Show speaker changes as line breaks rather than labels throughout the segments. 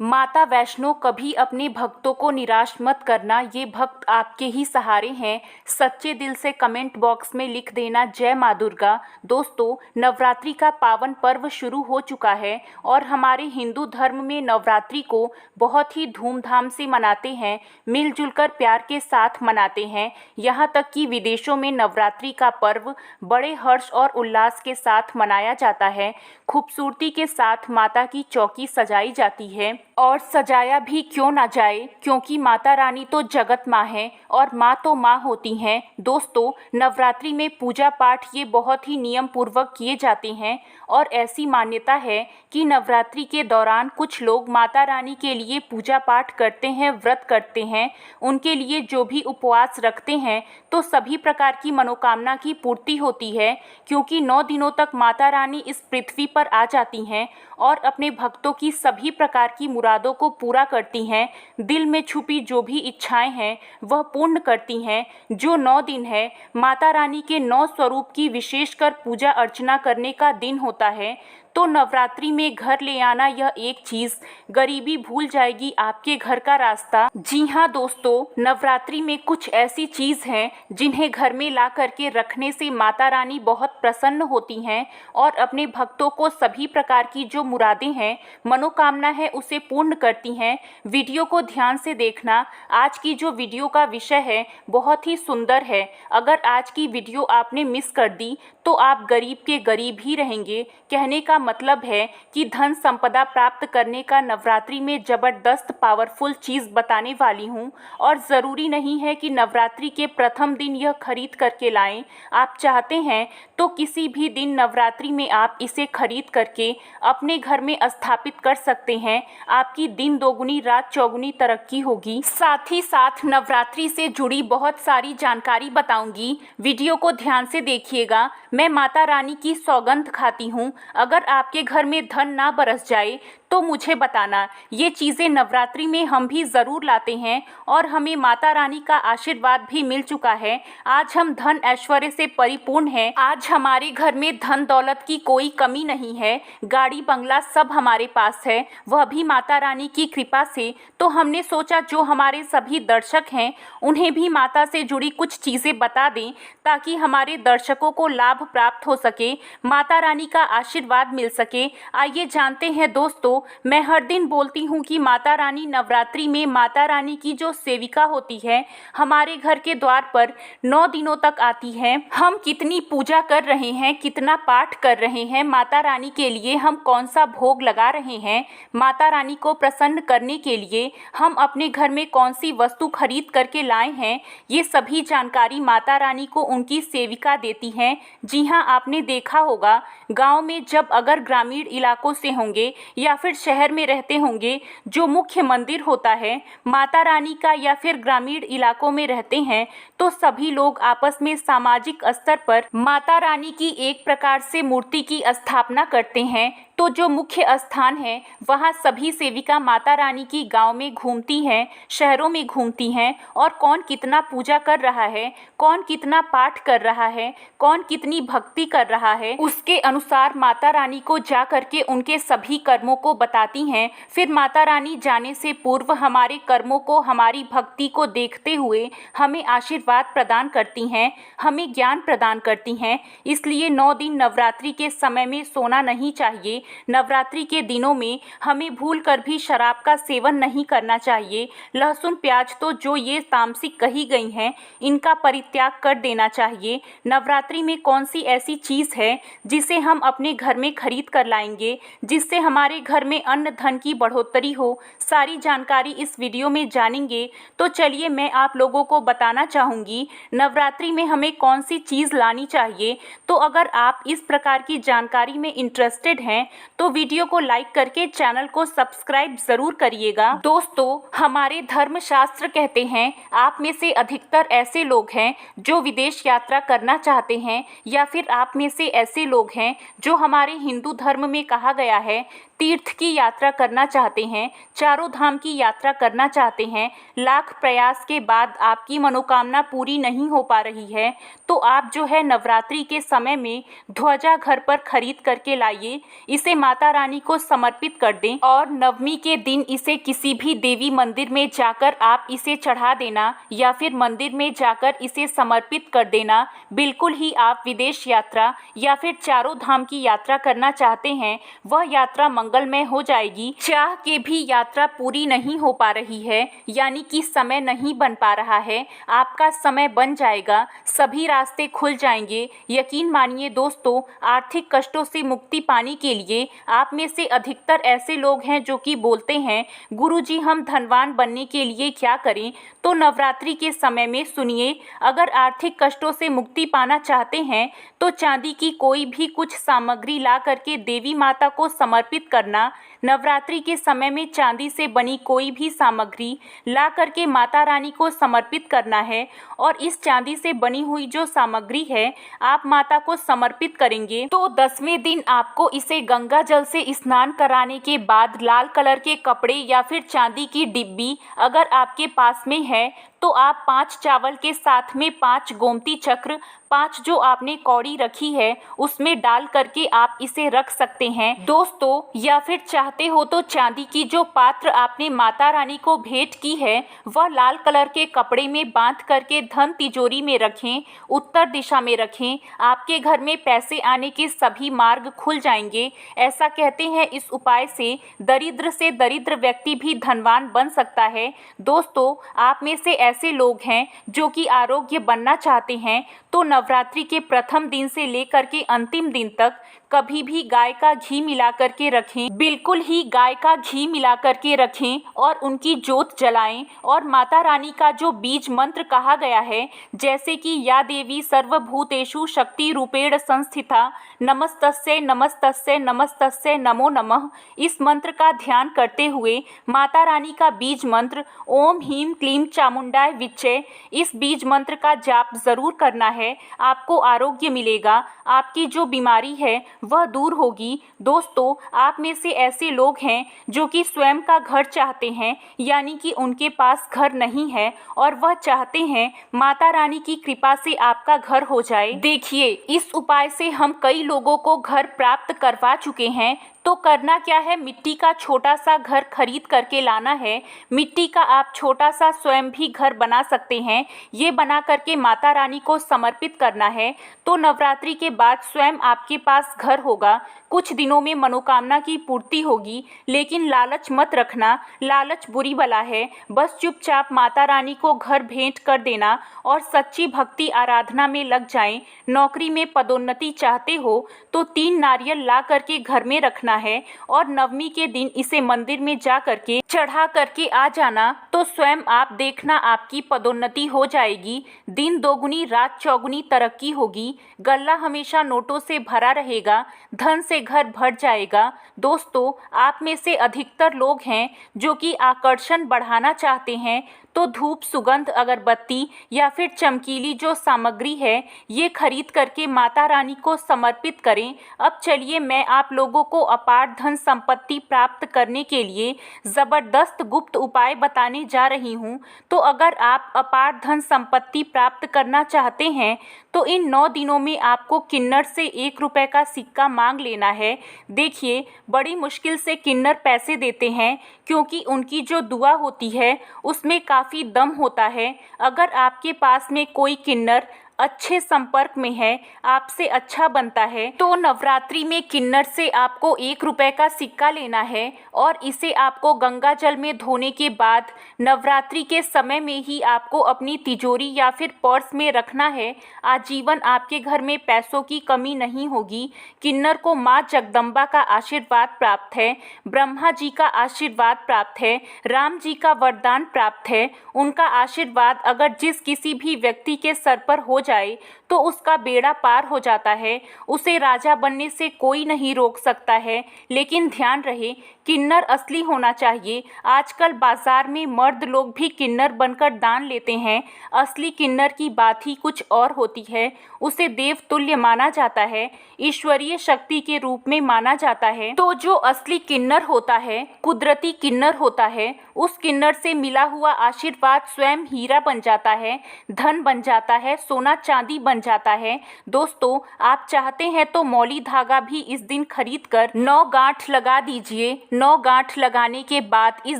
माता वैष्णो कभी अपने भक्तों को निराश मत करना, ये भक्त आपके ही सहारे हैं। सच्चे दिल से कमेंट बॉक्स में लिख देना जय माँ दुर्गा। दोस्तों, नवरात्रि का पावन पर्व शुरू हो चुका है और हमारे हिंदू धर्म में नवरात्रि को बहुत ही धूमधाम से मनाते हैं, मिलजुल कर प्यार के साथ मनाते हैं। यहाँ तक कि विदेशों में नवरात्रि का पर्व बड़े हर्ष और उल्लास के साथ मनाया जाता है। खूबसूरती के साथ माता की चौकी सजाई जाती है और सजाया भी क्यों ना जाए, क्योंकि माता रानी तो जगत माँ है और माँ तो माँ होती हैं। दोस्तों, नवरात्रि में पूजा पाठ ये बहुत ही नियम पूर्वक किए जाते हैं और ऐसी मान्यता है कि नवरात्रि के दौरान कुछ लोग माता रानी के लिए पूजा पाठ करते हैं, व्रत करते हैं। उनके लिए जो भी उपवास रखते हैं तो सभी प्रकार की मनोकामना की पूर्ति होती है, क्योंकि 9 दिनों तक माता रानी इस पृथ्वी पर आ जाती हैं और अपने भक्तों की सभी प्रकार की मुरादों को पूरा करती हैं। दिल में छुपी जो भी इच्छाएं हैं वह पूर्ण करती हैं। जो 9 दिन है, माता रानी के 9 स्वरूप की विशेषकर पूजा अर्चना करने का दिन होता है। तो नवरात्रि में घर ले आना यह एक चीज़, गरीबी भूल जाएगी आपके घर का रास्ता। जी हाँ दोस्तों, नवरात्रि में कुछ ऐसी चीज़ हैं जिन्हें घर में ला करके रखने से माता रानी बहुत प्रसन्न होती हैं और अपने भक्तों को सभी प्रकार की जो मुरादें हैं, मनोकामना है, उसे पूर्ण करती हैं। वीडियो को ध्यान से देखना। आज की जो वीडियो का विषय है बहुत ही सुंदर है। अगर आज की वीडियो आपने मिस कर दी तो आप गरीब के गरीब ही रहेंगे। कहने का मतलब है कि धन संपदा प्राप्त करने का नवरात्रि में ज़बरदस्त पावरफुल चीज़ बताने वाली हूँ और ज़रूरी नहीं है कि नवरात्रि के प्रथम दिन यह खरीद करके लाएं। आप चाहते हैं तो किसी भी दिन नवरात्रि में आप इसे खरीद करके अपने घर में स्थापित कर सकते हैं। आपकी दिन दोगुनी रात चौगुनी तरक्की होगी। साथ ही साथ नवरात्रि से जुड़ी बहुत सारी जानकारी बताऊंगी। वीडियो को ध्यान से देखिएगा। मैं माता रानी की सौगंध खाती हूँ, अगर आपके घर में धन ना बरस जाए तो मुझे बताना। ये चीज़ें नवरात्रि में हम भी ज़रूर लाते हैं और हमें माता रानी का आशीर्वाद भी मिल चुका है। आज हम धन ऐश्वर्य से परिपूर्ण हैं। आज हमारे घर में धन दौलत की कोई कमी नहीं है। गाड़ी बंगला सब हमारे पास है, वह भी माता रानी की कृपा से। तो हमने सोचा जो हमारे सभी दर्शक हैं उन्हें भी माता से जुड़ी कुछ चीज़ें बता दें, ताकि हमारे दर्शकों को लाभ प्राप्त हो सके, माता रानी का आशीर्वाद मिल सके। आइए जानते हैं दोस्तों। मैं हर दिन बोलती हूँ कि माता रानी नवरात्रि में माता रानी की जो सेविका होती है हमारे घर के द्वार पर 9 दिनों तक आती है। हम कितनी पूजा कर रहे हैं, कितना पाठ कर रहे हैं माता रानी के लिए, हम कौन सा भोग लगा रहे हैं माता रानी को प्रसन्न करने के लिए, हम अपने घर में कौन सी वस्तु खरीद करके लाए हैं, ये सभी जानकारी माता रानी को उनकी सेविका देती हैं। जी हाँ, आपने देखा होगा गाँव में जब अगर ग्रामीण इलाकों से होंगे या फिर शहर में रहते होंगे, जो मुख्य मंदिर होता है माता रानी का, या फिर ग्रामीण इलाकों में रहते हैं, तो सभी लोग आपस में सामाजिक स्तर पर माता रानी की एक प्रकार से मूर्ति की स्थापना करते हैं। तो जो मुख्य स्थान है वहाँ सभी सेविका माता रानी की गांव में घूमती हैं, शहरों में घूमती हैं और कौन कितना पूजा कर रहा है, कौन कितना पाठ कर रहा है, कौन कितनी भक्ति कर रहा है, उसके अनुसार माता रानी को जा करके उनके सभी कर्मों को बताती हैं। फिर माता रानी जाने से पूर्व हमारे कर्मों को, हमारी भक्ति को देखते हुए हमें आशीर्वाद प्रदान करती हैं, हमें ज्ञान प्रदान करती हैं। इसलिए 9 दिन नवरात्रि के समय में सोना नहीं चाहिए। नवरात्रि के दिनों में हमें भूल कर भी शराब का सेवन नहीं करना चाहिए। लहसुन प्याज तो जो ये तामसिक कही गई हैं, इनका परित्याग कर देना चाहिए। नवरात्रि में कौन सी ऐसी चीज़ है जिसे हम अपने घर में खरीद कर लाएंगे, जिससे हमारे घर में अन्न धन की बढ़ोतरी हो, सारी जानकारी इस वीडियो में जानेंगे। तो चलिए मैं आप लोगों को बताना चाहूँगी नवरात्रि में हमें कौन सी चीज़ लानी चाहिए। तो अगर आप इस प्रकार की जानकारी में इंटरेस्टेड हैं तो वीडियो को लाइक करके चैनल को सब्सक्राइब ज़रूर करिएगा। दोस्तों, हमारे धर्मशास्त्र कहते हैं आप में से अधिकतर ऐसे लोग हैं जो विदेश यात्रा करना चाहते हैं, या फिर आप में से ऐसे लोग हैं जो हमारे हिंदू धर्म में कहा गया है तीर्थ की यात्रा करना चाहते हैं, चारों धाम की यात्रा करना चाहते हैं। लाख प्रयास के बाद आपकी मनोकामना पूरी नहीं हो पा रही है तो आप जो है नवरात्रि के समय में ध्वजा घर पर खरीद करके लाइए। इसे इसे माता रानी को समर्पित कर दें और नवमी के दिन इसे किसी भी देवी मंदिर में जाकर आप इसे चढ़ा देना या फिर मंदिर में जाकर इसे समर्पित कर देना। बिल्कुल ही आप विदेश यात्रा या फिर चारों धाम की यात्रा करना चाहते हैं, वह यात्रा मंगलमय हो जाएगी। चाह के भी यात्रा पूरी नहीं हो पा रही है, यानी कि समय नहीं बन पा रहा है, आपका समय बन जाएगा, सभी रास्ते खुल जाएंगे। यकीन मानिए दोस्तों, आर्थिक कष्टों से मुक्ति पाने के लिए आप में से अधिकतर ऐसे लोग हैं जो कि बोलते हैं गुरुजी हम धनवान बनने के लिए क्या करें। तो नवरात्रि के समय में सुनिए, अगर आर्थिक कष्टों से मुक्ति पाना चाहते हैं तो चांदी की कोई भी कुछ सामग्री ला करके देवी माता को समर्पित करना। नवरात्रि के समय में चांदी से बनी कोई भी सामग्री ला करके माता रानी को समर्पित करना है और इस चांदी से बनी हुई जो सामग्री है आप माता को समर्पित करेंगे तो 10वें दिन आपको इसे गंगा जल से स्नान कराने के बाद लाल कलर के कपड़े या फिर चांदी की डिब्बी अगर आपके पास में है तो आप 5 चावल के साथ में 5 गोमती चक्र, 5 जो आपने कौड़ी रखी है उसमें डाल करके आप इसे रख सकते हैं दोस्तों। या फिर चाहते हो तो चांदी की जो पात्र आपने माता रानी को भेंट की है वह लाल कलर के कपड़े में बांध करके धन तिजोरी में रखें, उत्तर दिशा में रखें। आपके घर में पैसे आने के सभी मार्ग खुल जाएंगे। ऐसा कहते हैं इस उपाय से दरिद्र व्यक्ति भी धनवान बन सकता है। दोस्तों, आप में से ऐसे लोग हैं जो कि आरोग्य बनना चाहते हैं तो नवरात्रि के प्रथम दिन से लेकर के अंतिम दिन तक कभी भी गाय का घी मिला करके रखें, बिल्कुल ही गाय का घी मिला करके रखें और उनकी जोत जलाएं। और माता रानी का जो बीज मंत्र कहा गया है, जैसे कि या देवी सर्वभूतेषु शक्ति रूपेण संस्थिता नमस्तस्यै नमस्तस्यै नमस्तस्यै नमो नमः, इस मंत्र का ध्यान करते हुए माता रानी का बीज मंत्र ओम ह्रीं क्लीं चामुंडाय विच्चे, इस बीज मंत्र का जाप जरूर करना है। आपको आरोग्य मिलेगा, आपकी जो बीमारी है वह दूर होगी। दोस्तों, आप में से ऐसे लोग हैं जो कि स्वयं का घर चाहते हैं, यानी कि उनके पास घर नहीं है और वह चाहते हैं माता रानी की कृपा से आपका घर हो जाए। देखिए, इस उपाय से हम कई लोगों को घर प्राप्त करवा चुके हैं। तो करना क्या है, मिट्टी का छोटा सा घर खरीद करके लाना है। मिट्टी का आप छोटा सा स्वयं भी घर बना सकते हैं। ये बना करके माता रानी को समर्पित करना है तो नवरात्रि के बाद स्वयं आपके पास घर होगा। कुछ दिनों में मनोकामना की पूर्ति होगी। लेकिन लालच मत रखना, लालच बुरी बला है। बस चुपचाप माता रानी को घर भेंट कर देना और सच्ची भक्ति आराधना में लग जाएं। नौकरी में पदोन्नति चाहते हो तो 3 नारियल ला करके घर में रखना है और नवमी के दिन इसे मंदिर में जा करके चढ़ा करके आ जाना तो स्वयं आप देखना आपकी पदोन्नति हो जाएगी। दिन दोगुनी रात चौगुनी तरक्की होगी। गल्ला हमेशा नोटों से भरा रहेगा, धन से घर भर जाएगा। दोस्तों, आप में से अधिकतर लोग हैं जो कि आकर्षण बढ़ाना चाहते हैं तो धूप, सुगंध, अगरबत्ती या फिर चमकीली जो सामग्री है ये खरीद करके माता रानी को समर्पित करें। अब चलिए मैं आप लोगों को अपार धन संपत्ति प्राप्त करने के लिए ज़बरदस्त गुप्त उपाय बताने जा रही हूँ। तो अगर आप अपार धन संपत्ति प्राप्त करना चाहते हैं तो इन 9 दिनों में आपको किन्नर से 1 रुपये का सिक्का मांग लेना है। देखिए, बड़ी मुश्किल से किन्नर पैसे देते हैं क्योंकि उनकी जो दुआ होती है उसमें काफ़ी दम होता है। अगर आपके पास में कोई किन्नर अच्छे संपर्क में है, आपसे अच्छा बनता है तो नवरात्रि में किन्नर से आपको 1 रुपये का सिक्का लेना है और इसे आपको गंगा जल में धोने के बाद नवरात्रि के समय में ही आपको अपनी तिजोरी या फिर पर्स में रखना है। आजीवन आपके घर में पैसों की कमी नहीं होगी। किन्नर को माँ जगदम्बा का आशीर्वाद प्राप्त है, ब्रह्मा जी का आशीर्वाद प्राप्त है, राम जी का वरदान प्राप्त है। उनका आशीर्वाद अगर जिस किसी भी व्यक्ति के सर पर हो जाए तो उसका बेड़ा पार हो जाता है। उसे राजा बनने से कोई नहीं रोक सकता है। लेकिन ध्यान रहे, किन्नर असली होना चाहिए। आजकल बाजार में मर्द लोग भी किन्नर बनकर दान लेते हैं। असली किन्नर की बात ही कुछ और होती है। उसे देवतुल्य माना जाता है, ईश्वरीय शक्ति के रूप में माना जाता है। तो जो असली किन्नर होता है, कुदरती किन्नर होता है, उस किन्नर से मिला हुआ आशीर्वाद स्वयं हीरा बन जाता है, धन बन जाता है, सोना चांदी बन जाता है। दोस्तों, आप चाहते हैं तो मौली धागा भी इस दिन खरीद कर 9 गांठ लगा दीजिए। 9 गांठ लगाने के बाद इस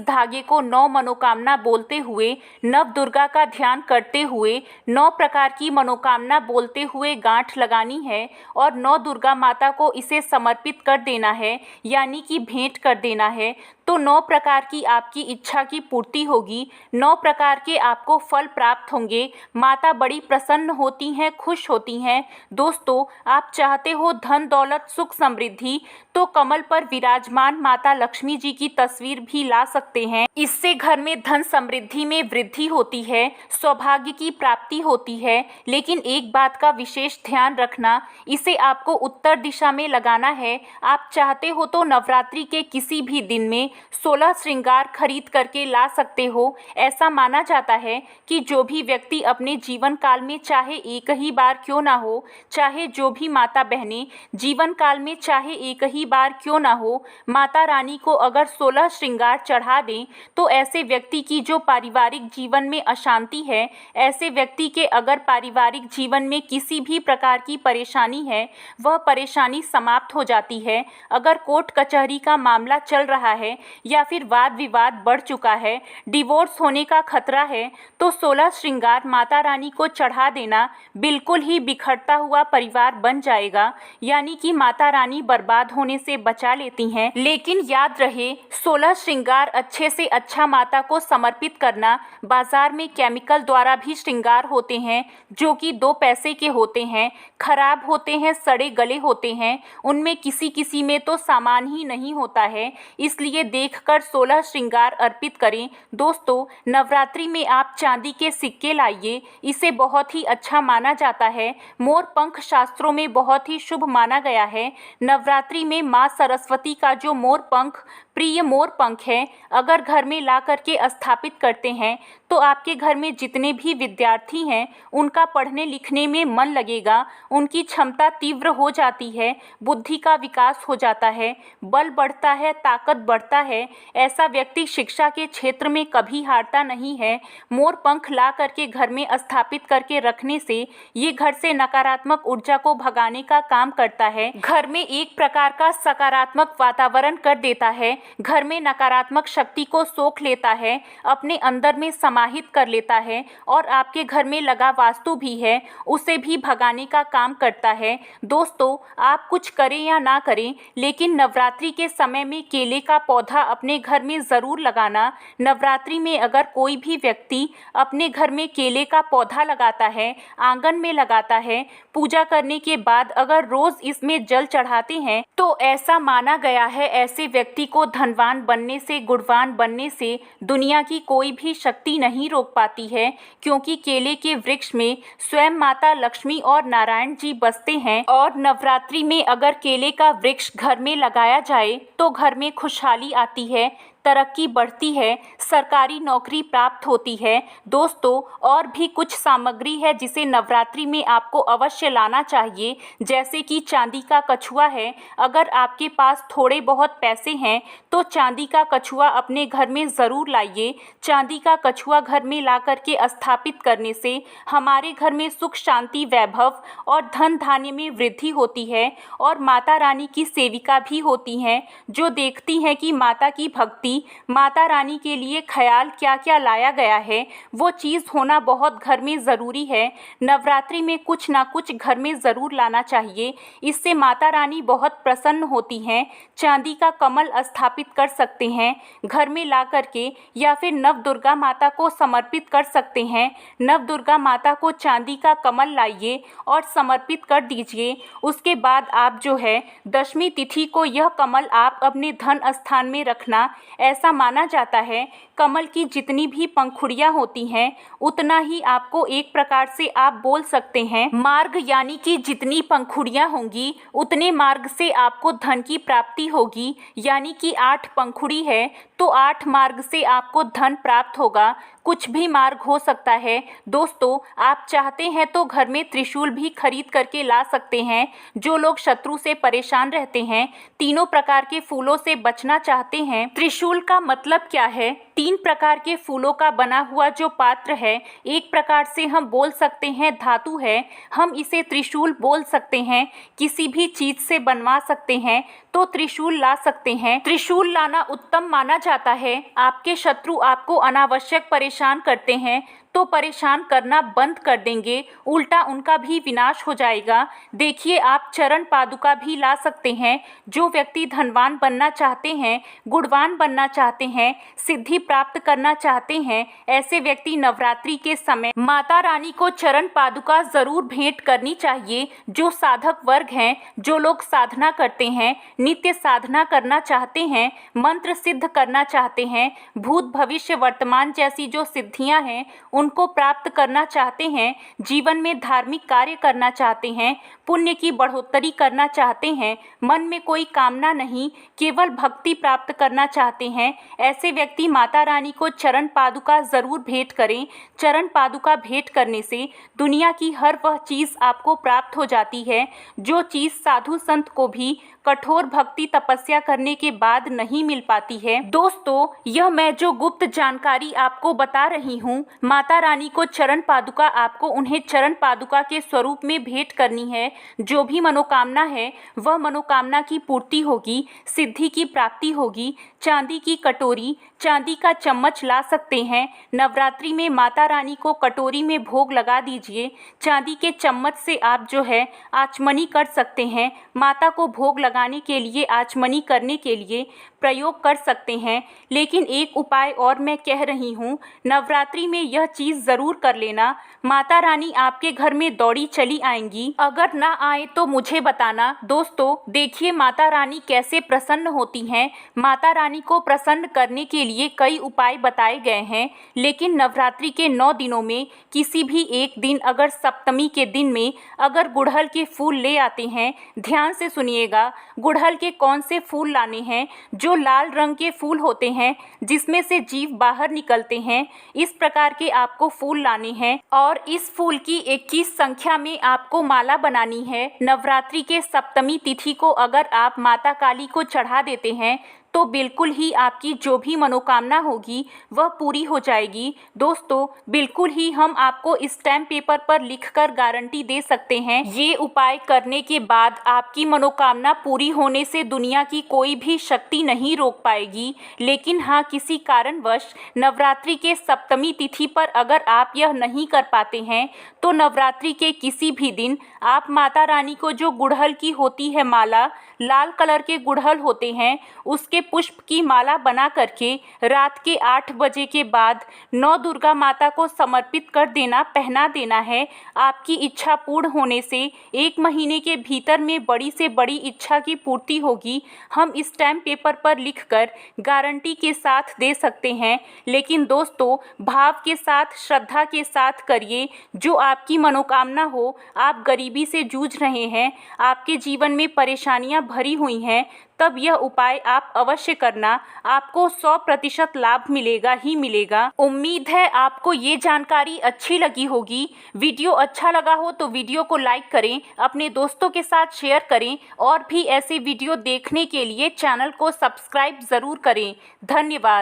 धागे को 9 मनोकामना बोलते हुए, नव दुर्गा का ध्यान करते हुए 9 प्रकार की मनोकामना बोलते हुए गांठ लगानी है और 9 दुर्गा माता को इसे समर्पित कर देना है, यानी कि भेंट कर देना है। तो 9 प्रकार की आपकी इच्छा की पूर्ति होगी, 9 प्रकार के आपको फल प्राप्त होंगे। माता बड़ी प्रसन्न होती हैं, खुश होती हैं। दोस्तों, आप चाहते हो धन दौलत सुख समृद्धि, तो कमल पर विराजमान माता लक्ष्मी जी की तस्वीर भी ला सकते हैं। इससे घर में धन समृद्धि में वृद्धि होती है, सौभाग्य की प्राप्ति होती है। लेकिन एक बात का विशेष ध्यान रखना, इसे आपको उत्तर दिशा में लगाना है। आप चाहते हो तो नवरात्रि के किसी भी दिन में 16 श्रृंगार खरीद करके ला सकते हो। ऐसा माना जाता है कि जो भी व्यक्ति अपने जीवन काल में चाहे एक ही बार क्यों ना हो, चाहे जो भी माता बहनें जीवन काल में चाहे एक ही बार क्यों ना हो, माता रानी को अगर 16 श्रृंगार चढ़ा दें तो ऐसे व्यक्ति की जो पारिवारिक जीवन में अशांति है, ऐसे व्यक्ति के अगर पारिवारिक जीवन में किसी भी प्रकार की परेशानी है, वह परेशानी समाप्त हो जाती है। अगर कोर्ट कचहरी का मामला चल रहा है या फिर वाद विवाद बढ़ चुका है, डिवोर्स होने का खतरा है, तो 16 श्रृंगार माता रानी को चढ़ा देना बिल्कुल ही बिखरता हुआ परिवार बन जाएगा, यानी कि माता रानी बर्बाद होने से बचा लेती हैं। लेकिन याद रहे, 16 श्रृंगार अच्छे से अच्छा माता को समर्पित करना। बाजार में केमिकल द्वारा भी श्रृंगार होते हैं जो कि 2 पैसे के होते हैं, खराब होते हैं, सड़े गले होते हैं, उनमें किसी किसी में तो सामान ही नहीं होता है। इसलिए देखकर 16 श्रृंगार अर्पित करें। दोस्तों, नवरात्रि में आप चांदी के सिक्के लाइए, इसे बहुत ही अच्छा माना जाता है। मोर पंख शास्त्रों में बहुत ही शुभ माना गया है। नवरात्रि में माँ सरस्वती का जो मोर पंख प्रिय मोर पंख है, अगर घर में ला करके स्थापित करते हैं तो आपके घर में जितने भी विद्यार्थी हैं उनका पढ़ने लिखने में मन लगेगा, उनकी क्षमता तीव्र हो जाती है, बुद्धि का विकास हो जाता है, बल बढ़ता है, ताकत बढ़ता है। ऐसा व्यक्ति शिक्षा के क्षेत्र में कभी हारता नहीं है। मोर पंख ला करके घर में स्थापित करके रखने से ये घर से नकारात्मक ऊर्जा को भगाने का काम करता है, घर में एक प्रकार का सकारात्मक वातावरण कर देता है, घर में नकारात्मक शक्ति को सोख लेता है, अपने अंदर में समाहित कर लेता है और आपके घर में लगा वास्तु भी है उसे भी भगाने का काम करता है। दोस्तों, आप कुछ करें या ना करें, लेकिन नवरात्रि के समय में केले का पौधा अपने घर में ज़रूर लगाना। नवरात्रि में अगर कोई भी व्यक्ति अपने घर में केले का पौधा लगाता है, आंगन में लगाता है, पूजा करने के बाद अगर रोज़ इसमें जल चढ़ाते हैं, तो ऐसा माना गया है ऐसे व्यक्ति को धनवान बनने से, गुणवान बनने से दुनिया की कोई भी शक्ति नहीं रोक पाती है, क्योंकि केले के वृक्ष में स्वयं माता लक्ष्मी और नारायण जी बसते हैं। और नवरात्रि में अगर केले का वृक्ष घर में लगाया जाए तो घर में खुशहाली आती है, तरक्की बढ़ती है, सरकारी नौकरी प्राप्त होती है। दोस्तों, और भी कुछ सामग्री है जिसे नवरात्रि में आपको अवश्य लाना चाहिए, जैसे कि चांदी का कछुआ है। अगर आपके पास थोड़े बहुत पैसे हैं तो चांदी का कछुआ अपने घर में ज़रूर लाइए। चांदी का कछुआ घर में ला करके स्थापित करने से हमारे घर में सुख शांति वैभव और धन धान्य में वृद्धि होती है और माता रानी की सेविका भी होती हैं, जो देखती हैं कि माता की भक्ति, माता रानी के लिए ख्याल क्या क्या लाया गया है, वो चीज़ होना बहुत घर में ज़रूरी है। नवरात्रि में कुछ ना कुछ घर में ज़रूर लाना चाहिए, इससे माता रानी बहुत प्रसन्न होती हैं। चांदी का कमल स्थापित कर सकते हैं घर में ला करके, या फिर नव दुर्गा माता को समर्पित कर सकते हैं। नव दुर्गा माता को चांदी का कमल लाइए और समर्पित कर दीजिए। उसके बाद आप जो है 10वीं तिथि को यह कमल आप अपने धन स्थान में रखना। ऐसा माना जाता है कमल की जितनी भी पंखुड़ियाँ होती हैं उतना ही आपको एक प्रकार से आप बोल सकते हैं मार्ग, यानी कि जितनी पंखुड़ियाँ होंगी उतने मार्ग से आपको धन की प्राप्ति होगी। यानी कि 8 पंखुड़ी है तो 8 मार्ग से आपको धन प्राप्त होगा। कुछ भी मार्ग हो सकता है। दोस्तों, आप चाहते हैं तो घर में त्रिशूल भी खरीद करके ला सकते हैं। जो लोग शत्रु से परेशान रहते हैं, तीनों प्रकार के फूलों से बचना चाहते हैं, त्रिशूल त्रिशूल का मतलब क्या है? 3 प्रकार के फूलों का बना हुआ जो पात्र है, एक प्रकार से हम बोल सकते हैं धातु है, हम इसे त्रिशूल बोल सकते हैं। किसी भी चीज से बनवा सकते हैं तो त्रिशूल ला सकते हैं। त्रिशूल लाना उत्तम माना जाता है। आपके शत्रु आपको अनावश्यक परेशान करते हैं तो परेशान करना बंद कर देंगे, उल्टा उनका भी विनाश हो जाएगा। देखिए, आप चरण पादुका भी ला सकते हैं। जो व्यक्ति धनवान बनना चाहते हैं, गुणवान बनना चाहते हैं, सिद्धि प्राप्त करना चाहते हैं, ऐसे व्यक्ति नवरात्रि के समय माता रानी को चरण पादुका जरूर भेंट करनी चाहिए। जो साधक वर्ग हैं, जो लोग साधना करते हैं, नित्य साधना करना चाहते हैं, मंत्र सिद्ध करना चाहते हैं, भूत भविष्य वर्तमान जैसी जो सिद्धियां हैं उनको प्राप्त करना चाहते हैं, जीवन में धार्मिक कार्य करना चाहते हैं, पुण्य की बढ़ोतरी करना चाहते हैं, मन में कोई कामना नहीं, केवल भक्ति प्राप्त करना चाहते हैं, ऐसे व्यक्ति माता रानी को चरण पादुका जरूर भेंट करें। चरण पादुका भेंट करने से दुनिया की हर वह चीज़ आपको प्राप्त हो जाती है जो चीज़ साधु संत को भी कठोर भक्ति तपस्या करने के बाद नहीं मिल पाती है। दोस्तों, यह मैं जो गुप्त जानकारी आपको बता रही हूँ, माता रानी को चरण पादुका आपको उन्हें चरण पादुका के स्वरूप में भेंट करनी है। जो भी मनोकामना है वह मनोकामना की पूर्ति होगी, सिद्धि की प्राप्ति होगी। चांदी की कटोरी, चांदी का चम्मच ला सकते हैं। नवरात्रि में माता रानी को कटोरी में भोग लगा दीजिए। चांदी के चम्मच से आप जो है आचमनी कर सकते हैं। माता को भोग लगाने के लिए, आचमनी करने के लिए प्रयोग कर सकते हैं। लेकिन एक उपाय और मैं कह रही हूँ, नवरात्रि में यह चीज़ ज़रूर कर लेना। माता रानी आपके घर में दौड़ी चली आएंगी। अगर ना आए तो मुझे बताना। दोस्तों, देखिए माता रानी कैसे प्रसन्न होती हैं। माता रानी को प्रसन्न करने के लिए कई उपाय बताए गए हैं, लेकिन नवरात्रि के 9 दिनों में किसी भी एक दिन, अगर सप्तमी के दिन में अगर गुड़हल के फूल ले आते हैं, ध्यान से सुनिएगा, गुड़हल के कौन से फूल लाने हैं? जो लाल रंग के फूल होते हैं जिसमें से जीव बाहर निकलते हैं, इस प्रकार के आपको फूल लाने हैं और इस फूल की 21 संख्या में आपको माला बनानी है। नवरात्रि के सप्तमी तिथि को अगर आप माता काली को चढ़ा देते हैं तो बिल्कुल ही आपकी जो भी मनोकामना होगी वह पूरी हो जाएगी। दोस्तों, बिल्कुल ही हम आपको स्टैम्प पेपर पर लिखकर गारंटी दे सकते हैं। ये उपाय करने के बाद आपकी मनोकामना पूरी होने से दुनिया की कोई भी शक्ति नहीं रोक पाएगी। लेकिन हाँ, किसी कारणवश नवरात्रि के सप्तमी तिथि पर अगर आप यह नहीं कर पाते हैं तो नवरात्रि के किसी भी दिन आप माता रानी को जो गुड़हल की होती है माला, लाल कलर के गुड़हल होते हैं, उसके पुष्प की माला बना करके रात के 8 बजे के बाद 9 दुर्गा माता को समर्पित कर देना, पहना देना है। आपकी इच्छा पूर्ण होने से 1 महीने के भीतर में बड़ी से बड़ी इच्छा की पूर्ति होगी। हम इस स्टैम्प पेपर पर लिखकर गारंटी के साथ दे सकते हैं। लेकिन दोस्तों, भाव के साथ, श्रद्धा के साथ करिए। जो आपकी मनोकामना हो, आप गरीबी से जूझ रहे हैं, आपके जीवन में परेशानियां भरी हुई हैं, तब यह उपाय आप अवश्य करना। आपको 100% लाभ मिलेगा ही मिलेगा। उम्मीद है आपको ये जानकारी अच्छी लगी होगी। वीडियो अच्छा लगा हो तो वीडियो को लाइक करें, अपने दोस्तों के साथ शेयर करें और भी ऐसे वीडियो देखने के लिए चैनल को सब्सक्राइब ज़रूर करें। धन्यवाद।